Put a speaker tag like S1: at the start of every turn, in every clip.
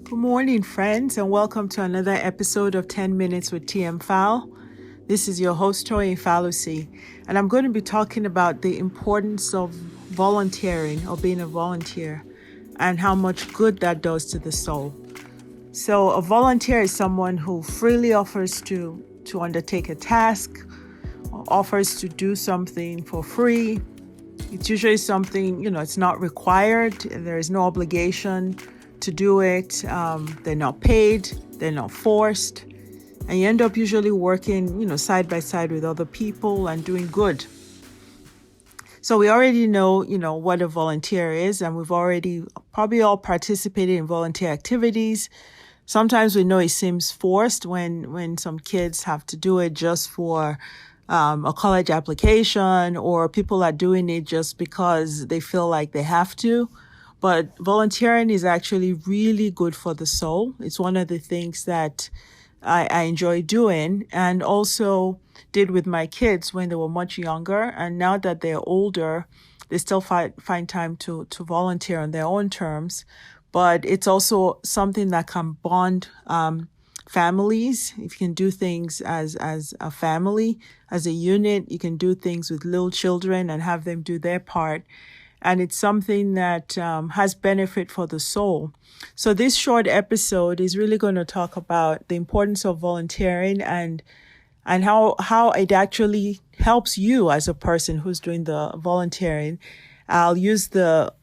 S1: Good morning, friends, and welcome to another episode of 10 Minutes with TmFal. This is your host, tfal&chi, and I'm going to be talking about the importance of volunteering or being a volunteer and how much good that does to the soul. So a volunteer is someone who freely offers to undertake a task, or offers to do something for free. It's usually something, it's not required. There is no obligation to do it. They're not paid. They're not forced. And you end up usually working, side by side with other people and doing good. So we already know, what a volunteer is, and we've already probably all participated in volunteer activities. Sometimes we know it seems forced when some kids have to do it just for a college application, or people are doing it just because they feel like they have to. But volunteering is actually really good for the soul. It's one of the things that I enjoy doing, and also did with my kids when they were much younger. And now that they're older, they still find time to volunteer on their own terms. But it's also something that can bond families. If you can do things as a family, as a unit, you can do things with little children and have them do their part. And it's something that has benefit for the soul. So this short episode is really going to talk about the importance of volunteering and how it actually helps you as a person who's doing the volunteering. I'll use the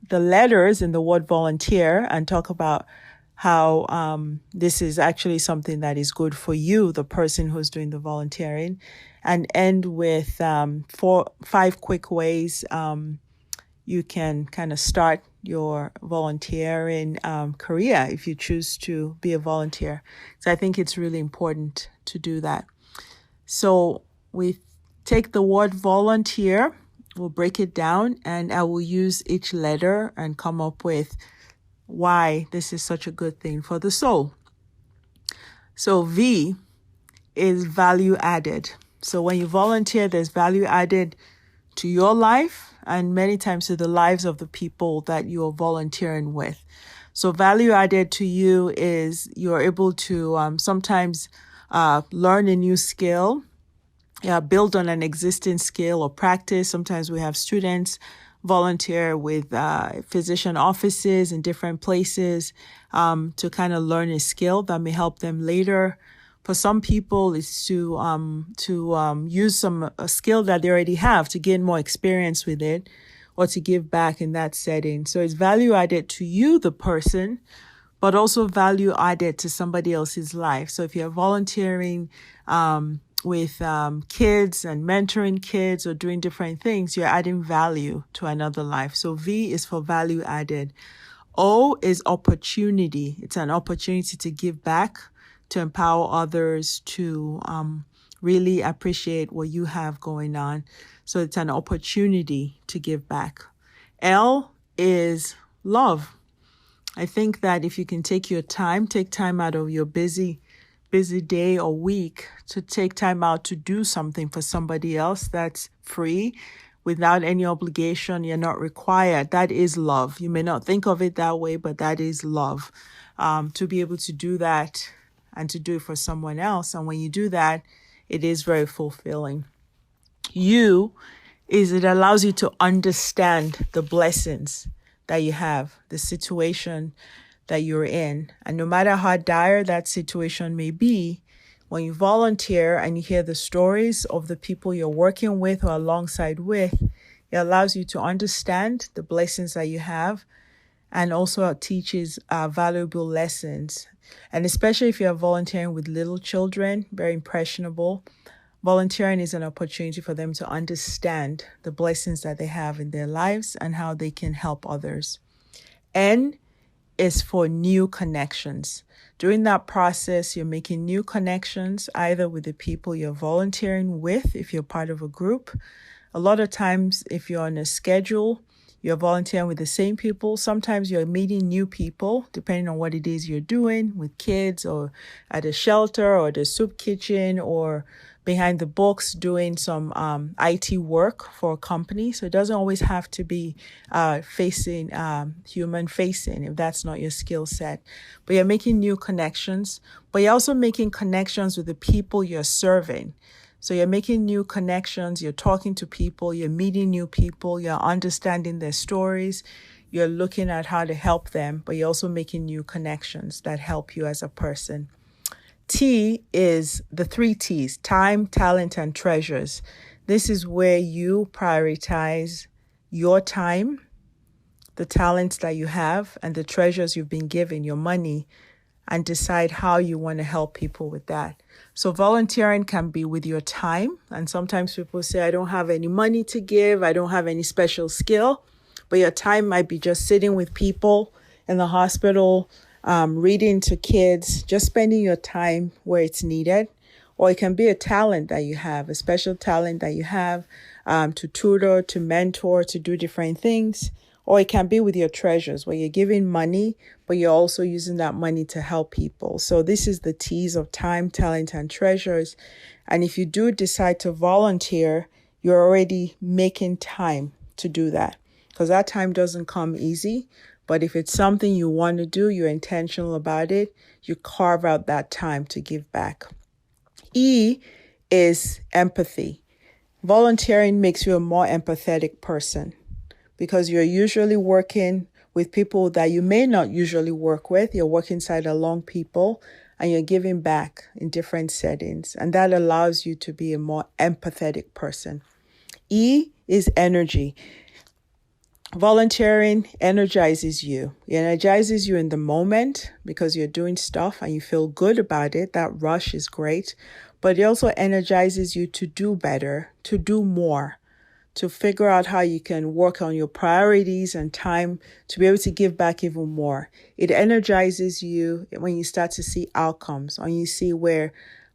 S1: letters in the word volunteer and talk about how this is actually something that is good for you, the person who's doing the volunteering, and end with 5 quick ways you can kind of start your volunteering career if you choose to be a volunteer. So I think it's really important to do that. So we take the word volunteer, we'll break it down, and I will use each letter and come up with why this is such a good thing for the soul. So V is value added. So when you volunteer, there's value added to your life and many times to the lives of the people that you're volunteering with. So value added to you is you're able to sometimes learn a new skill, build on an existing skill or practice. Sometimes we have students volunteer with physician offices in different places to kind of learn a skill that may help them later. For some people, it's to use a skill that they already have to gain more experience with it, or to give back in that setting. So it's value added to you, the person, but also value added to somebody else's life. So if you're volunteering with kids and mentoring kids or doing different things, you're adding value to another life. So V is for value added. O is opportunity. It's an opportunity to give back, to empower others to really appreciate what you have going on. So it's an opportunity to give back. L is love. I think that if you can take time out of your busy day or week to take time out to do something for somebody else that's free, without any obligation, you're not required. That is love. You may not think of it that way, but that is love. To be able to do that and to do it for someone else. And when you do that, it is very fulfilling. U is it allows you to understand the blessings that you have, the situation that you're in. And no matter how dire that situation may be, when you volunteer and you hear the stories of the people you're working with or alongside with, it allows you to understand the blessings that you have, and also teaches valuable lessons. And especially if you're volunteering with little children, very impressionable, volunteering is an opportunity for them to understand the blessings that they have in their lives and how they can help others. N is for new connections. During that process, you're making new connections, either with the people you're volunteering with, if you're part of a group. A lot of times, if you're on a schedule, You're volunteering with the same people. Sometimes you're meeting new people, depending on what it is you're doing with kids or at a shelter or the soup kitchen or behind the books doing some IT work for a company. So it doesn't always have to be human facing if that's not your skill set. But you're making new connections, but you're also making connections with the people you're serving. So you're making new connections, you're talking to people, you're meeting new people, you're understanding their stories, you're looking at how to help them, but you're also making new connections that help you as a person. T is the 3 T's: time, talent, and treasures. This is where you prioritize your time, the talents that you have, and the treasures you've been given, your money, and decide how you want to help people with that. So volunteering can be with your time. And sometimes people say, I don't have any money to give. I don't have any special skill. But your time might be just sitting with people in the hospital, reading to kids, just spending your time where it's needed. Or it can be a talent that you have, a special talent that you have to tutor, to mentor, to do different things. Or it can be with your treasures where you're giving money, but you're also using that money to help people. So this is the T's of time, talent, and treasures. And if you do decide to volunteer, you're already making time to do that, because that time doesn't come easy. But if it's something you want to do, you're intentional about it, you carve out that time to give back. E is empathy. Volunteering makes you a more empathetic person, because you're usually working with people that you may not usually work with. You're working side along people and you're giving back in different settings. And that allows you to be a more empathetic person. E is energy. Volunteering energizes you. It energizes you in the moment because you're doing stuff and you feel good about it. That rush is great. But it also energizes you to do better, to do more, to figure out how you can work on your priorities and time to be able to give back even more. It energizes you when you start to see outcomes, when you see where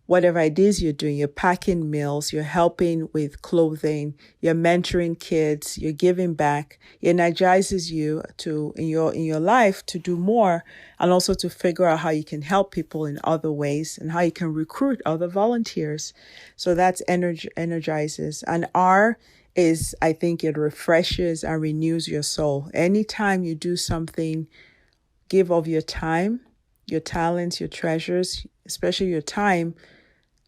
S1: whatever it is you're doing, you're packing meals, you're helping with clothing, you're mentoring kids, you're giving back. It energizes you to in your life to do more, and also to figure out how you can help people in other ways and how you can recruit other volunteers. So that's energizes. And R is, I think, it refreshes and renews your soul. Anytime you do something, give of your time, your talents, your treasures, especially your time,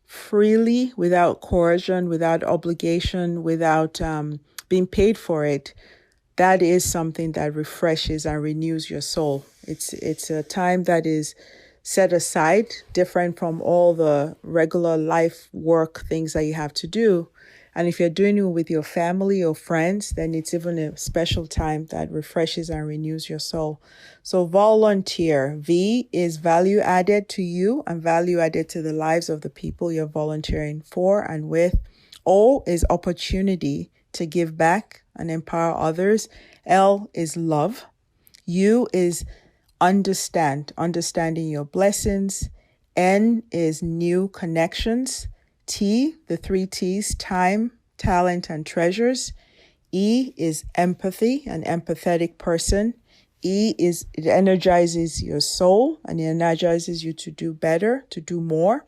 S1: freely, without coercion, without obligation, without being paid for it, that is something that refreshes and renews your soul. It's a time that is set aside, different from all the regular life work things that you have to do. And if you're doing it with your family or friends, then it's even a special time that refreshes and renews your soul. So volunteer. V is value added to you and value added to the lives of the people you're volunteering for and with. O is opportunity to give back and empower others. L is love. U is understanding your blessings. N is new connections. T, the 3 T's, time, talent, and treasures. E is empathy, an empathetic person. E is it energizes your soul and it energizes you to do better, to do more.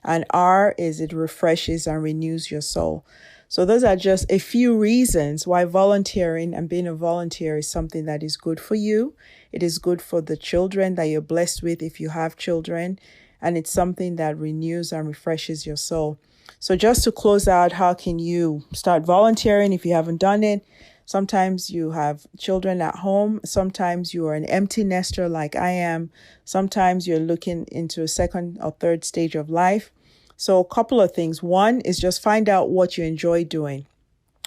S1: And R is it refreshes and renews your soul. So those are just a few reasons why volunteering and being a volunteer is something that is good for you. It is good for the children that you're blessed with if you have children. And it's something that renews and refreshes your soul. So just to close out, how can you start volunteering if you haven't done it? Sometimes you have children at home. Sometimes you are an empty nester like I am. Sometimes you're looking into a second or third stage of life. So a couple of things. One is just find out what you enjoy doing,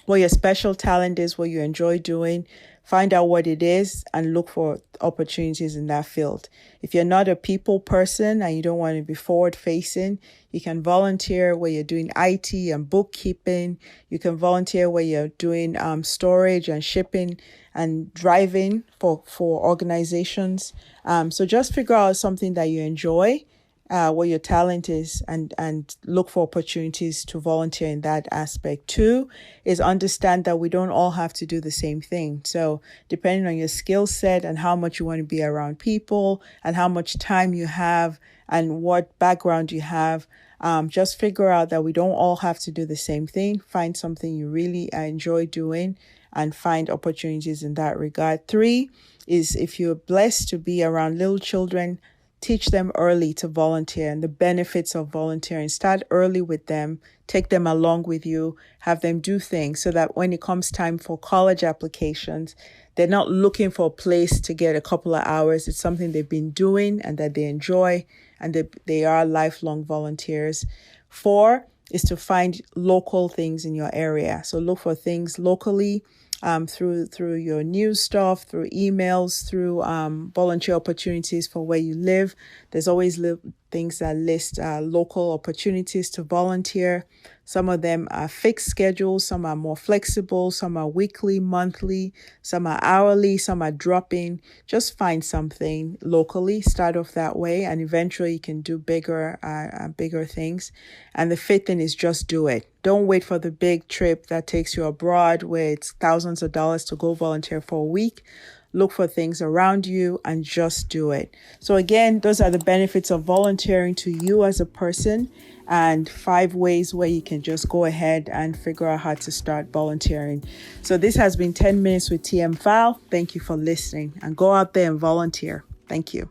S1: what your special talent is, what you enjoy doing. Find out what it is and look for opportunities in that field. If you're not a people person and you don't want to be forward facing, you can volunteer where you're doing IT and bookkeeping. You can volunteer where you're doing storage and shipping and driving for organizations. So just figure out something that you enjoy what your talent is, and look for opportunities to volunteer in that aspect. Two is understand that we don't all have to do the same thing. So depending on your skill set and how much you want to be around people and how much time you have and what background you have, just figure out that we don't all have to do the same thing. Find something you really enjoy doing and find opportunities in that regard. Three is, if you're blessed to be around little children, teach them early to volunteer and the benefits of volunteering. Start early with them, take them along with you, have them do things so that when it comes time for college applications, they're not looking for a place to get a couple of hours. It's something they've been doing and that they enjoy, and they are lifelong volunteers. Four is to find local things in your area. So look for things locally, through your news stuff, through emails, through volunteer opportunities for where you live. There's always things that list local opportunities to volunteer. Some of them are fixed schedules, some are more flexible, some are weekly, monthly, some are hourly, some are drop-in. Just find something locally, start off that way, and eventually you can do bigger things. And the fifth thing is just do it. Don't wait for the big trip that takes you abroad where it's thousands of dollars to go volunteer for a week. Look for things around you and just do it. So again, those are the benefits of volunteering to you as a person, and 5 ways where you can just go ahead and figure out how to start volunteering. So this has been 10 Minutes with TmFal. Thank you for listening, and go out there and volunteer. Thank you.